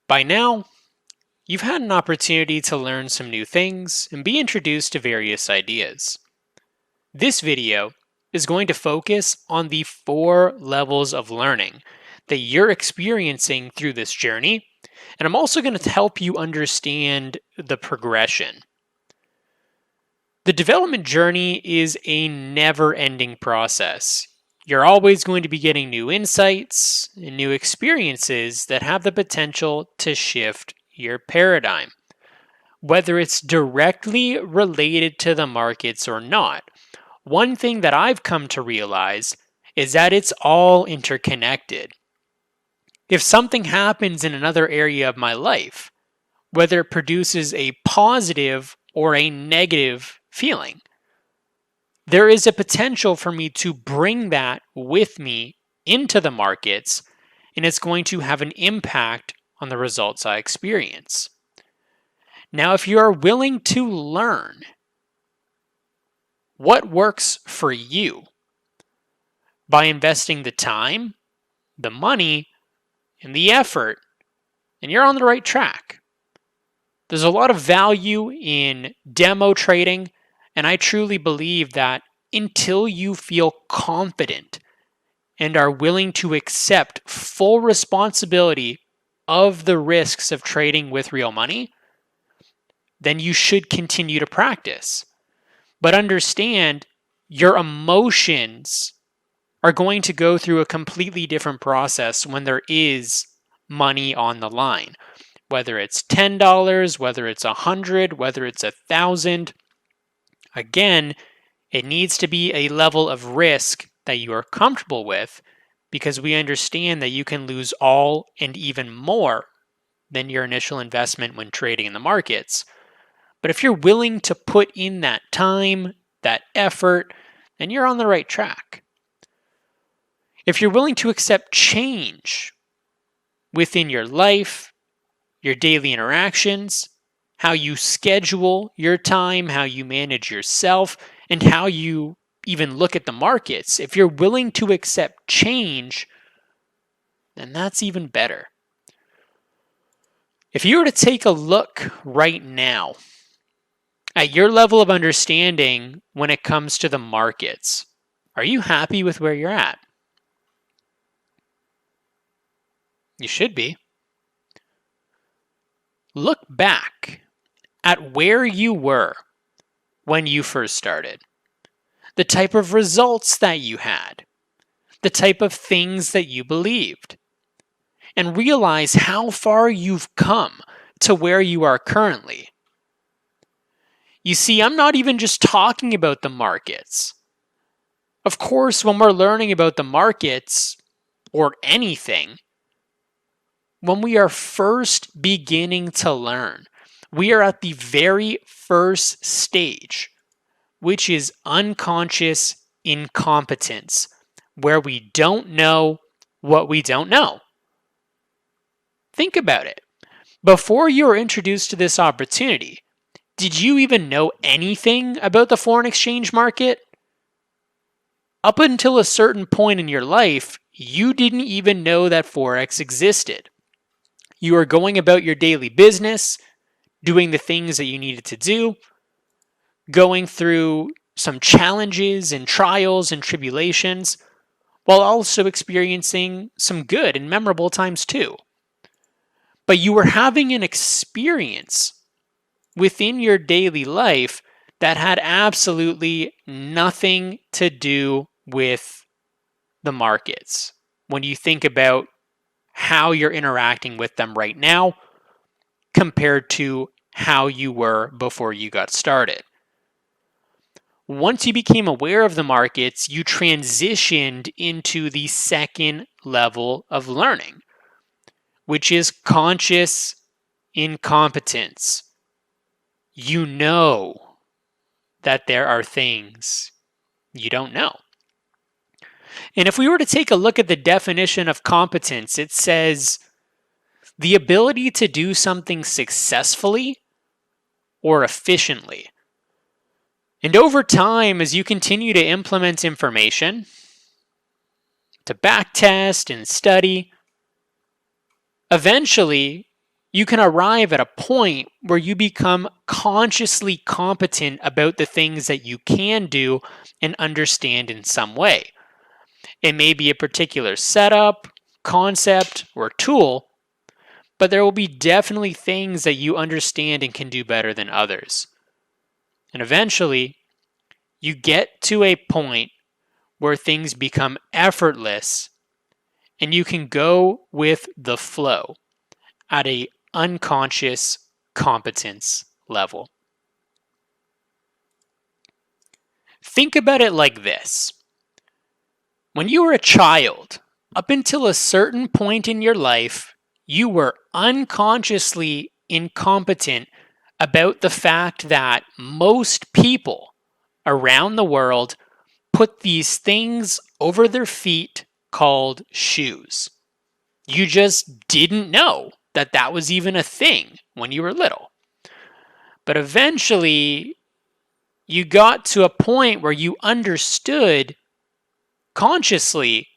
By now, you've had an opportunity to learn some new things and be introduced to various ideas. This video is going to focus on the 4 levels of learning that you're experiencing through this journey, and I'm also going to help you understand the progression. The development journey is a never-ending process. You're always going to be getting new insights and new experiences that have the potential to shift your paradigm, whether it's directly related to the markets or not. One thing that I've come to realize is that it's all interconnected. If something happens in another area of my life, whether it produces a positive or a negative feeling, there is a potential for me to bring that with me into the markets, and it's going to have an impact on the results I experience. Now, if you are willing to learn what works for you by investing the time, the money, and the effort, then you're on the right track. There's a lot of value in demo trading, and I truly believe that until you feel confident and are willing to accept full responsibility of the risks of trading with real money, then you should continue to practice. But understand, your emotions are going to go through a completely different process when there is money on the line. Whether it's $10, whether it's $100, whether it's $1,000. Again, it needs to be a level of risk that you are comfortable with, because we understand that you can lose all and even more than your initial investment when trading in the markets. But if you're willing to put in that time, that effort, then you're on the right track. If you're willing to accept change within your life, your daily interactions, how you schedule your time, how you manage yourself, and how you even look at the markets, if you're willing to accept change, then that's even better. If you were to take a look right now at your level of understanding when it comes to the markets, are you happy with where you're at? You should be. Look back at where you were when you first started, the type of results that you had, the type of things that you believed, and realize how far you've come to where you are currently. You see, I'm not even just talking about the markets. Of course, when we're learning about the markets or anything, when we are first beginning to learn, we are at the very first stage, which is unconscious incompetence, where we don't know what we don't know. Think about it. Before you were introduced to this opportunity, did you even know anything about the foreign exchange market? Up until a certain point in your life, you didn't even know that Forex existed. You were going about your daily business, doing the things that you needed to do, going through some challenges and trials and tribulations, while also experiencing some good and memorable times too. But you were having an experience within your daily life that had absolutely nothing to do with the markets when you think about how you're interacting with them right now compared to how you were before you got started. Once you became aware of the markets, you transitioned into the second level of learning, which is conscious incompetence. You know that there are things you don't know. And if we were to take a look at the definition of competence, it says the ability to do something successfully or efficiently. And over time, as you continue to implement information, to backtest and study, eventually you can arrive at a point where you become consciously competent about the things that you can do and understand in some way. It may be a particular setup, concept, or tool, but there will be definitely things that you understand and can do better than others. And eventually, you get to a point where things become effortless and you can go with the flow at a unconscious competence level. Think about it like this. When you were a child, up until a certain point in your life, you were unconsciously incompetent about the fact that most people around the world put these things over their feet called shoes. You just didn't know that that was even a thing when you were little. But eventually, you got to a point where you understood consciously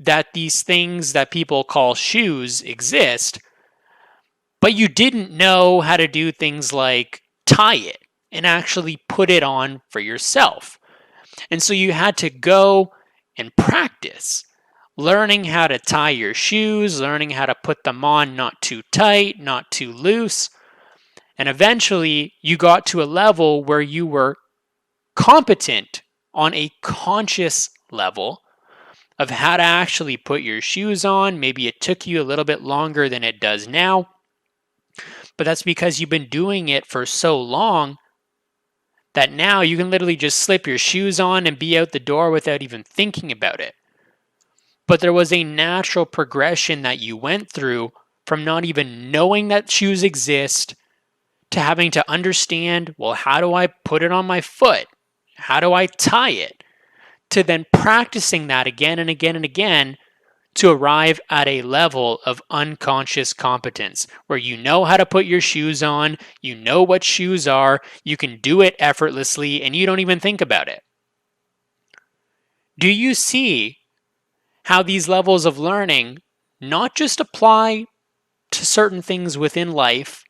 that these things that people call shoes exist, but you didn't know how to do things like tie it and actually put it on for yourself. And so you had to go and practice learning how to tie your shoes, learning how to put them on not too tight, not too loose. And eventually you got to a level where you were competent on a conscious level of how to actually put your shoes on. Maybe it took you a little bit longer than it does now, but that's because you've been doing it for so long that now you can literally just slip your shoes on and be out the door without even thinking about it. But there was a natural progression that you went through from not even knowing that shoes exist to having to understand, well, how do I put it on my foot? How do I tie it? To then practicing that again and again and again to arrive at a level of unconscious competence where you know how to put your shoes on, you know what shoes are, you can do it effortlessly, and you don't even think about it. Do you see how these levels of learning not just apply to certain things within life,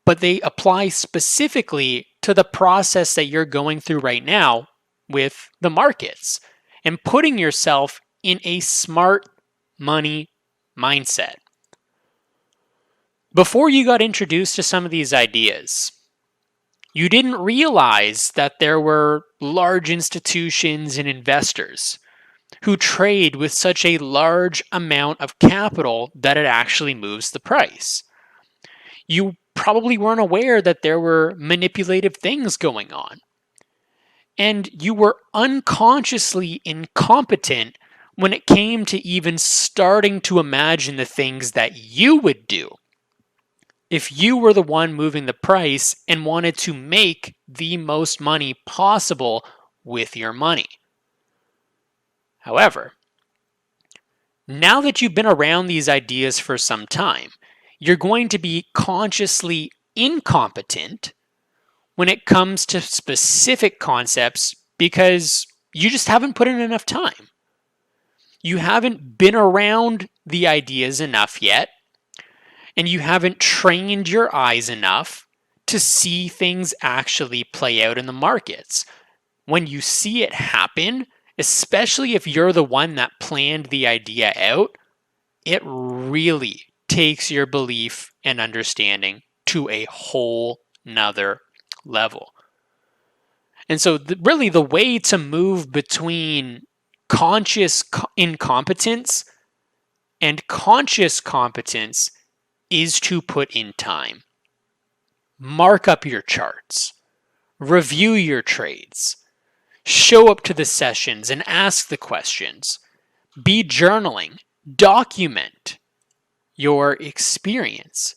but they apply specifically to the process that you're going through right now with the markets and putting yourself in a smart money mindset? Before you got introduced to some of these ideas, you didn't realize that there were large institutions and investors who trade with such a large amount of capital that it actually moves the price. You probably weren't aware that there were manipulative things going on. And you were unconsciously incompetent when it came to even starting to imagine the things that you would do if you were the one moving the price and wanted to make the most money possible with your money. However, now that you've been around these ideas for some time, you're going to be consciously incompetent when it comes to specific concepts because you just haven't put in enough time. You haven't been around the ideas enough yet, and you haven't trained your eyes enough to see things actually play out in the markets. When you see it happen, especially if you're the one that planned the idea out, it really takes your belief and understanding to a whole nother level. And so really the way to move between conscious incompetence and conscious competence is to put in time. Mark up your charts. Review your trades. Show up to the sessions and ask the questions. Be journaling. Document your experience.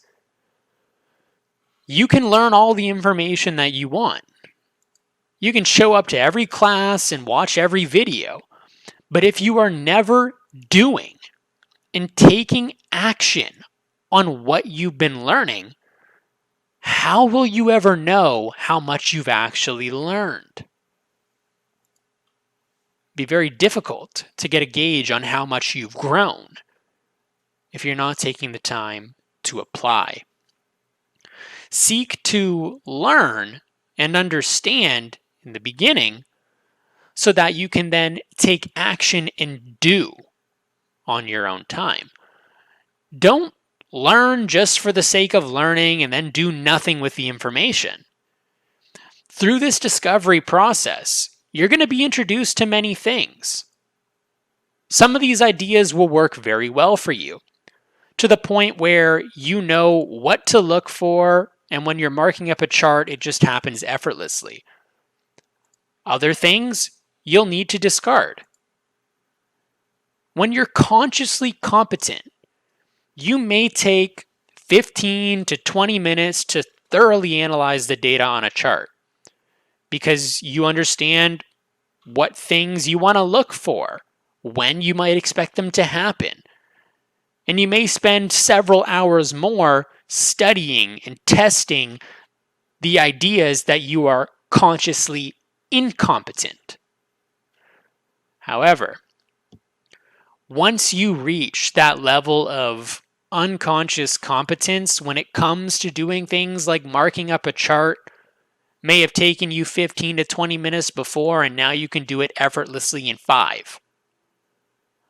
You can learn all the information that you want. You can show up to every class and watch every video. But if you are never doing and taking action on what you've been learning, how will you ever know how much you've actually learned? It'd be very difficult to get a gauge on how much you've grown if you're not taking the time to apply. Seek to learn and understand in the beginning so that you can then take action and do on your own time. Don't learn just for the sake of learning and then do nothing with the information. Through this discovery process, you're going to be introduced to many things. Some of these ideas will work very well for you, to the point where you know what to look for, and when you're marking up a chart, it just happens effortlessly. Other things you'll need to discard. When you're consciously competent, you may take 15 to 20 minutes to thoroughly analyze the data on a chart because you understand what things you want to look for, when you might expect them to happen. And you may spend several hours more studying and testing the ideas that you are consciously incompetent. However, once you reach that level of unconscious competence when it comes to doing things like marking up a chart, may have taken you 15 to 20 minutes before, and now you can do it effortlessly in 5.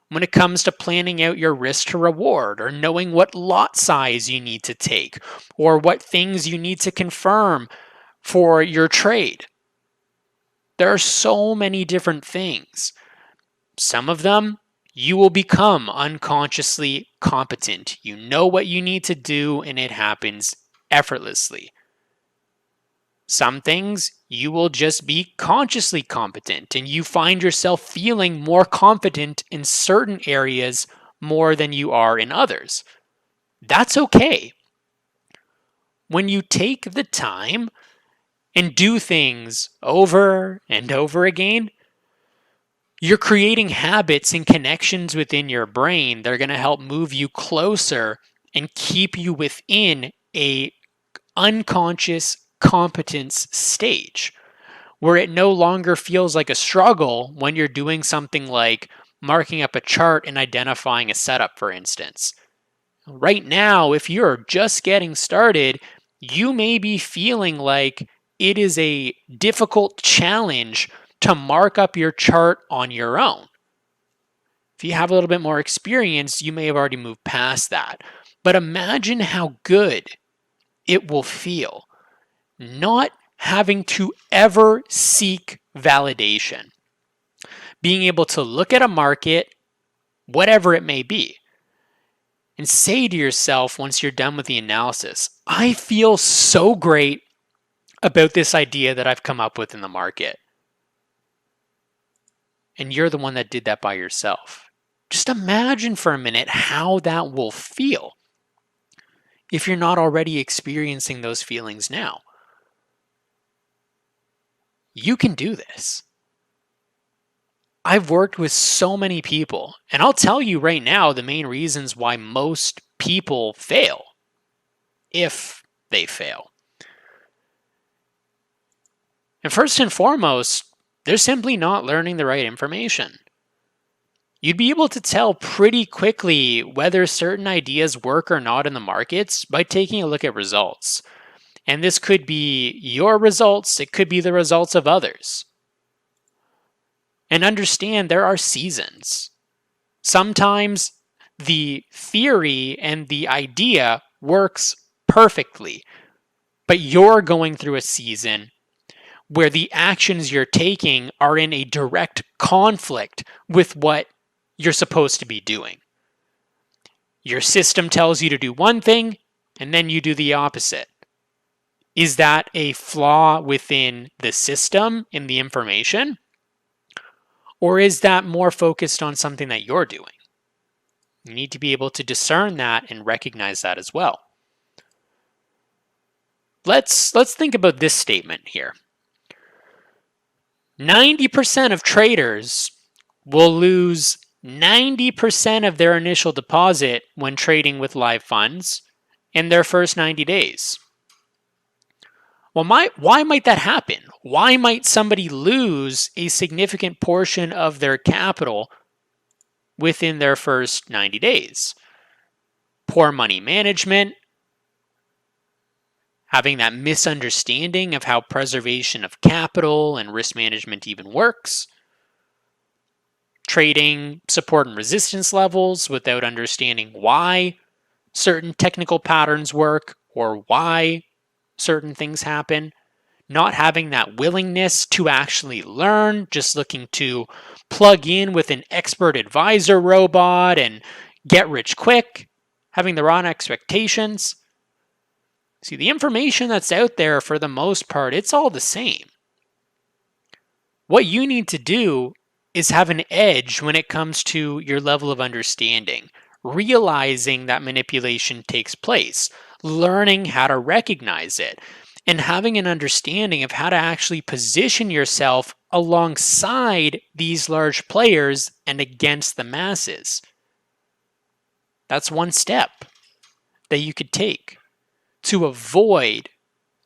When it comes to planning out your risk to reward, or knowing what lot size you need to take, or what things you need to confirm for your trade. There are so many different things. Some of them you will become unconsciously competent. You know what you need to do and it happens effortlessly. Some things you will just be consciously competent and you find yourself feeling more confident in certain areas more than you are in others. That's okay. When you take the time and do things over and over again, you're creating habits and connections within your brain that are going to help move you closer and keep you within a unconscious competence stage where it no longer feels like a struggle when you're doing something like marking up a chart and identifying a setup, for instance. Right now, if you're just getting started, you may be feeling like it is a difficult challenge to mark up your chart on your own. If you have a little bit more experience, you may have already moved past that. But imagine how good it will feel not having to ever seek validation. Being able to look at a market, whatever it may be, and say to yourself once you're done with the analysis, I feel so great about this idea that I've come up with in the market. And you're the one that did that by yourself. Just imagine for a minute how that will feel if you're not already experiencing those feelings now. You can do this. I've worked with so many people, and I'll tell you right now the main reasons why most people fail, if they fail. And first and foremost, they're simply not learning the right information. You'd be able to tell pretty quickly whether certain ideas work or not in the markets by taking a look at results. And this could be your results, it could be the results of others. And understand there are seasons. Sometimes the theory and the idea works perfectly, but you're going through a season where the actions you're taking are in a direct conflict with what you're supposed to be doing. Your system tells you to do one thing, and then you do the opposite. Is that a flaw within the system in the information? Or is that more focused on something that you're doing? You need to be able to discern that and recognize that as well. Let's think about this statement here. 90% of traders will lose 90% of their initial deposit when trading with live funds in their first 90 days. Well, why might that happen? Why might somebody lose a significant portion of their capital within their first 90 days? Poor money management, having that misunderstanding of how preservation of capital and risk management even works, trading support and resistance levels without understanding why certain technical patterns work or why certain things happen, not having that willingness to actually learn, just looking to plug in with an expert advisor robot and get rich quick, having the wrong expectations. See, the information that's out there, for the most part, it's all the same. What you need to do is have an edge when it comes to your level of understanding, realizing that manipulation takes place, learning how to recognize it, and having an understanding of how to actually position yourself alongside these large players and against the masses. That's one step that you could take to avoid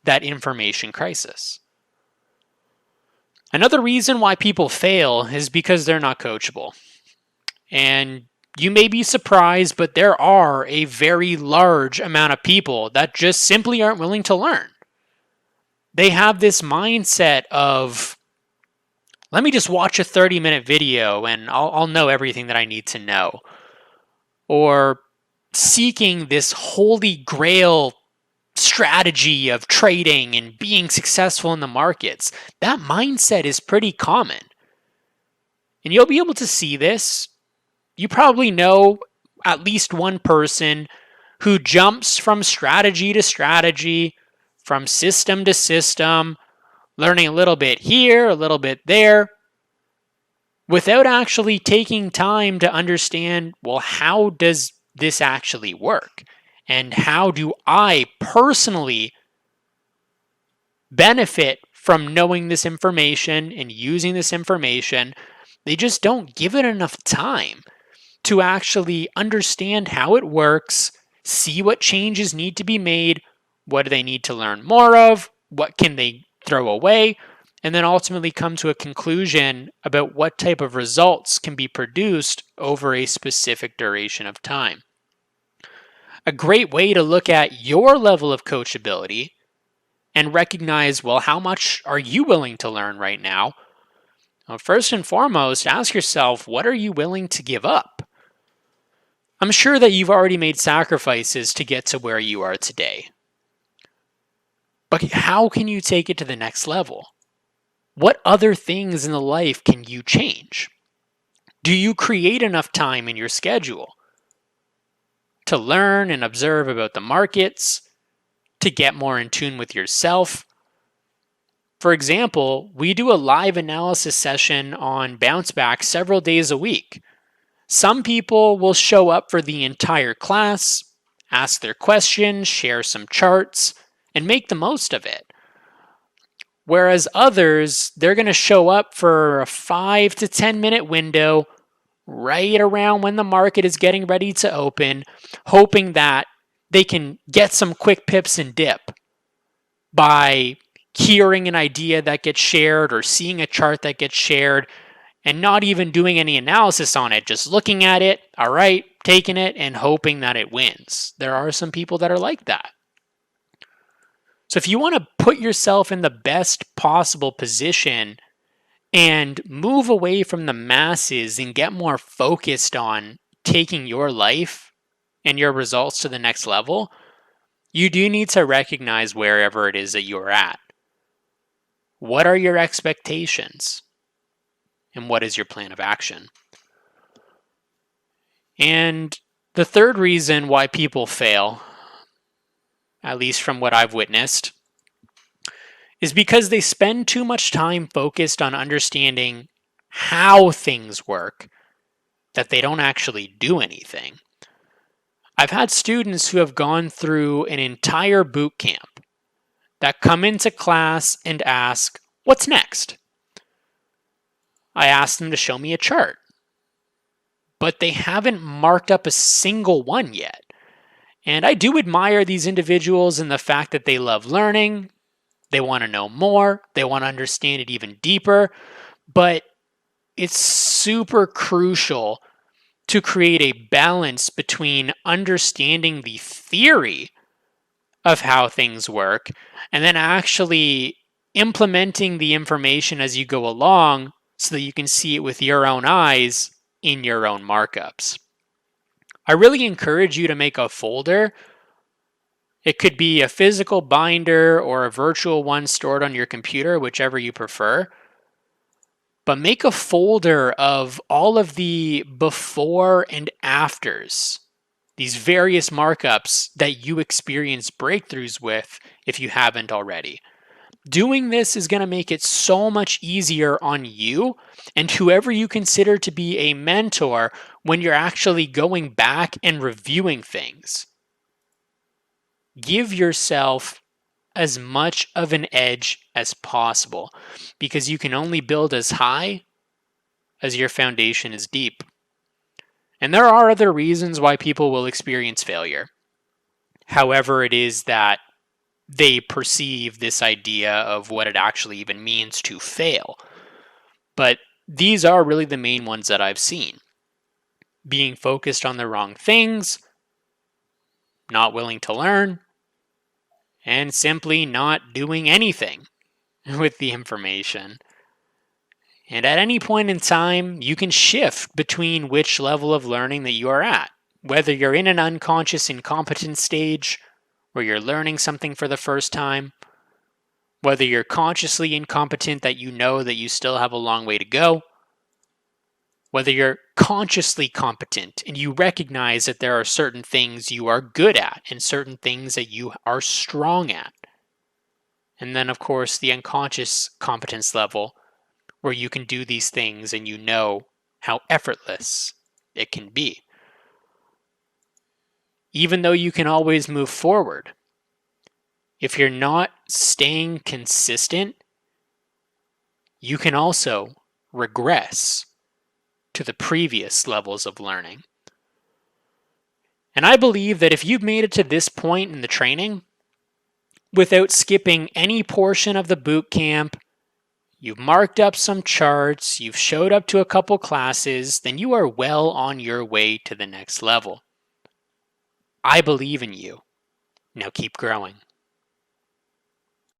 that information crisis. Another reason why people fail is because they're not coachable. And you may be surprised, but there are a very large amount of people that just simply aren't willing to learn. They have this mindset of, let me just watch a 30-minute video and I'll know everything that I need to know. Or seeking this holy grail strategy of trading and being successful in the markets. That mindset is pretty common. And you'll be able to see this. You probably know at least one person who jumps from strategy to strategy, from system to system, learning a little bit here, a little bit there, without actually taking time to understand, well, how does this actually work? And how do I personally benefit from knowing this information and using this information? They just don't give it enough time to actually understand how it works, see what changes need to be made, what do they need to learn more of, what can they throw away, and then ultimately come to a conclusion about what type of results can be produced over a specific duration of time. A great way to look at your level of coachability and recognize, well, how much are you willing to learn right now? Well, first and foremost, ask yourself, what are you willing to give up? I'm sure that you've already made sacrifices to get to where you are today. But how can you take it to the next level? What other things in the life can you change? Do you create enough time in your schedule to learn and observe about the markets, to get more in tune with yourself? For example, we do a live analysis session on bounce back several days a week. Some people will show up for the entire class, ask their questions, share some charts, and make the most of it. Whereas others, they're going to show up for a 5 to 10 minute window right around when the market is getting ready to open, hoping that they can get some quick pips and dip by hearing an idea that gets shared or seeing a chart that gets shared and not even doing any analysis on it, just looking at it, all right, taking it and hoping that it wins. There are some people that are like that. So if you want to put yourself in the best possible position and move away from the masses and get more focused on taking your life and your results to the next level, you do need to recognize wherever it is that you're at. What are your expectations? And what is your plan of action? And the third reason why people fail, at least from what I've witnessed, is because they spend too much time focused on understanding how things work, that they don't actually do anything. I've had students who have gone through an entire boot camp that come into class and ask, what's next? I asked them to show me a chart, but they haven't marked up a single one yet. And I do admire these individuals in the fact that they love learning, they want to know more, they want to understand it even deeper, but it's super crucial to create a balance between understanding the theory of how things work, and then actually implementing the information as you go along so that you can see it with your own eyes in your own markups. I really encourage you to make a folder. It could be a physical binder or a virtual one stored on your computer, whichever you prefer. But make a folder of all of the before and afters, these various markups that you experience breakthroughs with if you haven't already. Doing this is going to make it so much easier on you and whoever you consider to be a mentor when you're actually going back and reviewing things. Give yourself as much of an edge as possible because you can only build as high as your foundation is deep. And there are other reasons why people will experience failure. However, it is that they perceive this idea of what it actually even means to fail. But these are really the main ones that I've seen. Being focused on the wrong things, not willing to learn, and simply not doing anything with the information. And at any point in time, you can shift between which level of learning that you are at. Whether you're in an unconscious incompetent stage, where you're learning something for the first time, whether you're consciously incompetent that you know that you still have a long way to go, whether you're consciously competent and you recognize that there are certain things you are good at and certain things that you are strong at. And then, of course, the unconscious competence level, where you can do these things and you know how effortless it can be. Even though you can always move forward, if you're not staying consistent, you can also regress to the previous levels of learning. And I believe that if you've made it to this point in the training, without skipping any portion of the boot camp, you've marked up some charts, you've showed up to a couple classes, then you are well on your way to the next level. I believe in you. Now keep growing.